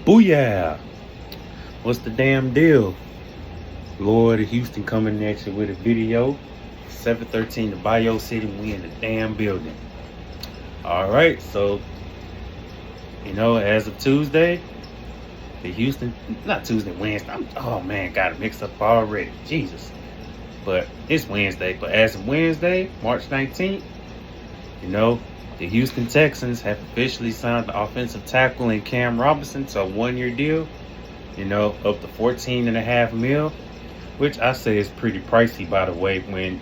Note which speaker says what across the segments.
Speaker 1: Booyah! What's the damn deal? Lord of Houston coming at you with a video. 713 to Bio City, we in the damn building. Alright, so as of Tuesday, the Houston, not Tuesday, Wednesday. Oh man, got it mixed up already. Jesus. But it's Wednesday. But as of Wednesday, March 19th, the Houston Texans have officially signed the offensive tackle in Cam Robinson to a one-year deal, up to $14.5 million, which I say is pretty pricey, by the way, when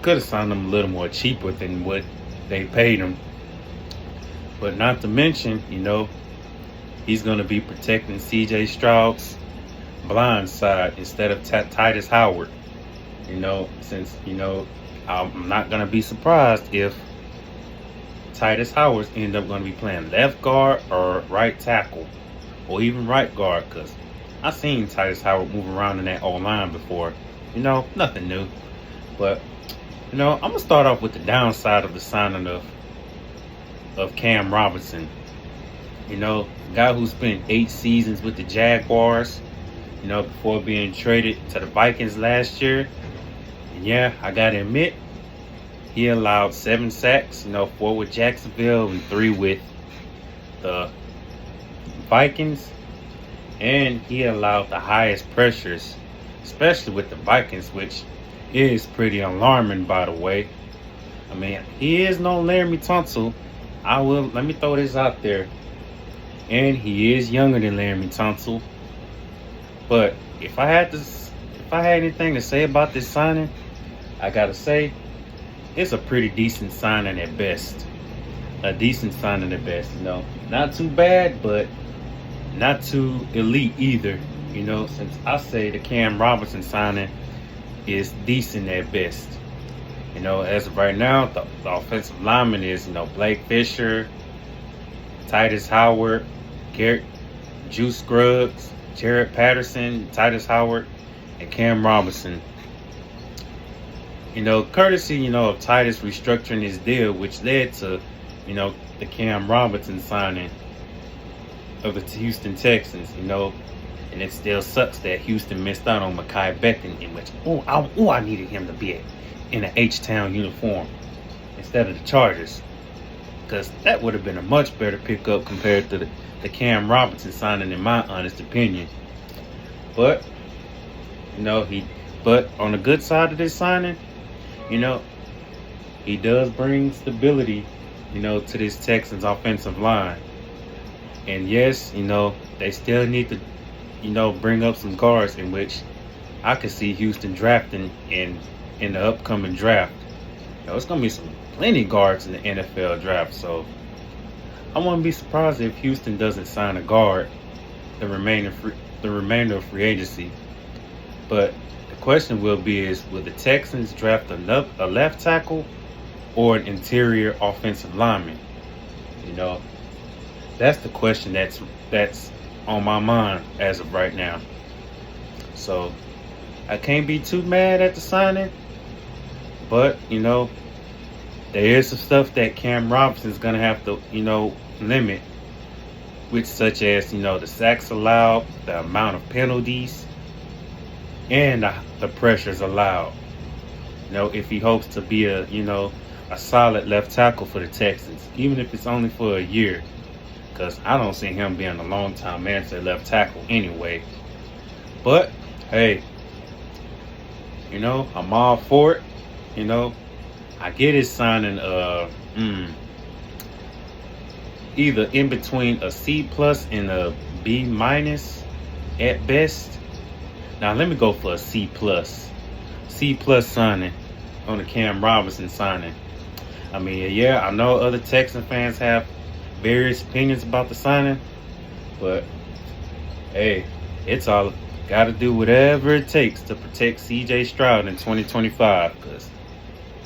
Speaker 1: could have signed him a little more cheaper than what they paid him. But not to mention, he's going to be protecting CJ Stroud's blind side instead of Titus Howard. Since, I'm not going to be surprised if Titus Howard end up going to be playing left guard or right tackle or even right guard, because I've seen Titus Howard move around in that O-line before. Nothing new. But, I'm going to start off with the downside of the signing of Cam Robinson. A guy who spent 8 seasons with the Jaguars, before being traded to the Vikings last year. And yeah, I got to admit, he allowed 7 sacks, 4 with Jacksonville and 3 with the Vikings. And he allowed the highest pressures, especially with the Vikings, which is pretty alarming, by the way. I mean, he is no Laremy Tunsil. Let me throw this out there. And he is younger than Laremy Tunsil. But if I had anything to say about this signing, I gotta say it's a pretty decent signing at best. A decent signing at best, Not too bad, but not too elite either. Since I say the Cam Robinson signing is decent at best. As of right now, the offensive lineman is, Blake Fisher, Titus Howard, Garrett Juice Scruggs, Jared Patterson, Titus Howard, and Cam Robinson. Courtesy, of Titus restructuring his deal, which led to, the Cam Robinson signing of the Houston Texans, and it still sucks that Houston missed out on Mekhi Becton, in which, I needed him to be in an H-Town uniform instead of the Chargers, because that would have been a much better pickup compared to the Cam Robinson signing, in my honest opinion. But, but on the good side of this signing, he does bring stability, to this Texans offensive line. And yes, they still need to, bring up some guards, in which I could see Houston drafting in the upcoming draft. It's going to be plenty guards in the NFL draft, so I wouldn't be surprised if Houston doesn't sign a guard the remainder of free agency. But the question will the Texans draft a left tackle or an interior offensive lineman? That's the question that's on my mind as of right now. So I can't be too mad at the signing, but there is some stuff that Cam Robinson's gonna have to limit, which such as the sacks allowed, the amount of penalties, and the pressures allowed. If he hopes to be a solid left tackle for the Texans, even if it's only for a year, because I don't see him being a long-time answer left tackle anyway. But hey, I'm all for it. I get his signing either in between a C+ and a B- at best. Now let me go for a C+. C+ signing on the Cam Robinson signing. I mean, yeah, I know other Texan fans have various opinions about the signing, but hey, it's all got to do whatever it takes to protect CJ Stroud in 2025, because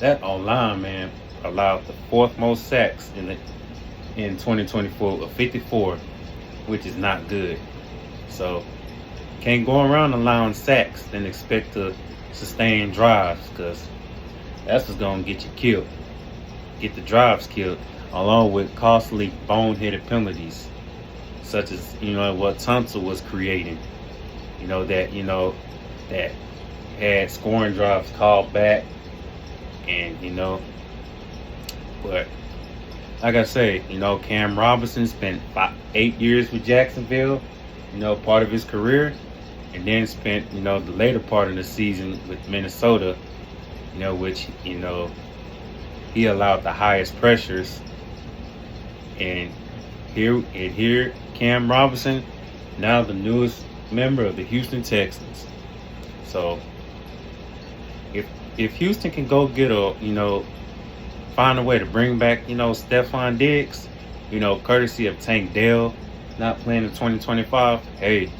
Speaker 1: that online, man, allowed the 4th most sacks in 2024 of 54, which is not good. So can't go around allowing sacks and expect to sustain drives, because that's what's gonna get you killed. Get the drives killed, along with costly boneheaded penalties. such as what Tunsil was creating. That had scoring drives called back, and but like I say, Cam Robinson spent 8 years with Jacksonville, part of his career, and then spent the later part of the season with Minnesota, which he allowed the highest pressures. And here Cam Robinson, now the newest member of the Houston Texans. So if Houston can go get find a way to bring back Stephon Diggs, courtesy of Tank Dell not playing in 2025, hey,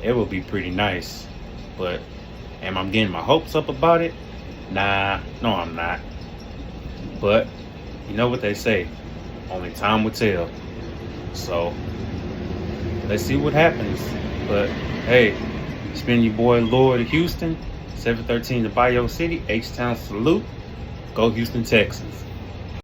Speaker 1: it will be pretty nice. But am I getting my hopes up about it? Nah, no I'm not. But you know what they say, only time will tell. So let's see what happens. But hey, it's been your boy Lord of Houston, 713 to Bayou City, H-Town salute. Go Houston Texans.